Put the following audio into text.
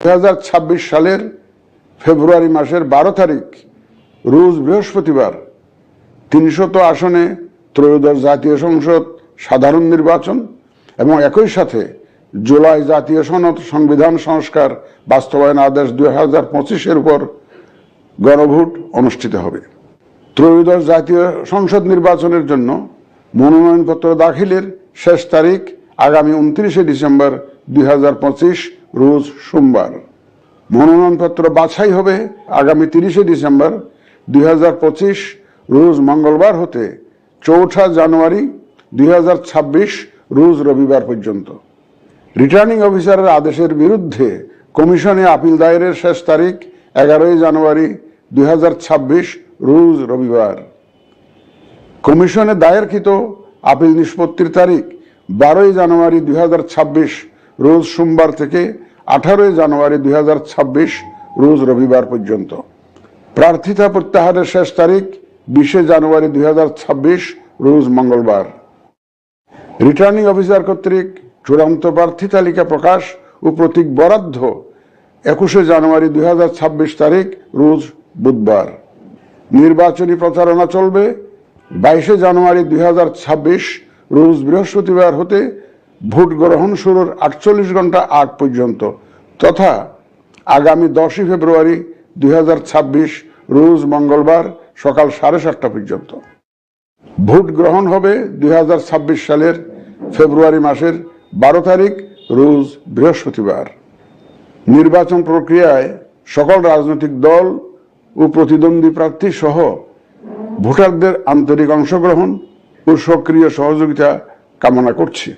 2026 সালের ফেব্রুয়ারি মাসের 12 তারিখ রোজ বৃহস্পতিবার 300 আসনে ত্রয়োদশ জাতীয় সংসদ সাধারণ নির্বাচন এবং একই সাথে জুলাই জাতীয় সনদ সংবিধান সংস্কার বাস্তবায়ন আদেশ 2025-এর উপর গণভোট অনুষ্ঠিত হবে। ত্রয়োদশ জাতীয় সংসদ নির্বাচনের জন্য মনোনয়নপত্র দাখিলের শেষ তারিখ আগামী 29 ডিসেম্বর 2025 রোজ সোমবার। মনোনয়নপত্র বাছাই হবে আগামী 30 ডিসেম্বর 2025 রোজ মঙ্গলবার হতে 4 জানুয়ারি 2026 রোজ রবিবার পর্যন্ত। রিটার্নিং অফিসারের আদেশের বিরুদ্ধে কমিশনে আপিল দায়েরের শেষ তারিখ 11 জানুয়ারি 2026 রোজ রবিবার। কমিশনে দায়েরকৃত আপিল নিষ্পত্তির তারিখ 12 জানুয়ারি 2026 রোজ সোমবার থেকে 18 জানুয়ারি 2026 রোজ রবিবার পর্যন্ত। প্রার্থিতা প্রত্যাহারের শেষ তারিখ 20 জানুয়ারি 2026 রোজ মঙ্গলবার। রিটার্নিং অফিসার কর্তৃক চূড়ান্ত প্রার্থী তালিকা প্রকাশ ও প্রতীক বরাদ্দ 21 জানুয়ারি 2026 তারিখ রোজ বুধবার। নির্বাচনী প্রচারণা চলবে 22 জানুয়ারি 2026 রোজ বৃহস্পতিবার হতে ভোট গ্রহণ শুরুর 48 ঘন্টা আগ পর্যন্ত তথা আগামী 10 ফেব্রুয়ারি 2026 রোজ মঙ্গলবার সকাল 7:30 পর্যন্ত। ভোট গ্রহণ হবে 2026 সালের ফেব্রুয়ারি মাসের 12 তারিখ রোজ বৃহস্পতিবার। নির্বাচন প্রক্রিয়ায় সকল রাজনৈতিক দল ও প্রতিদ্বন্দ্বী প্রার্থী সহ ভোটারদের আন্তরিক অংশগ্রহণ ও সক্রিয় সহযোগিতা কামনা করছি।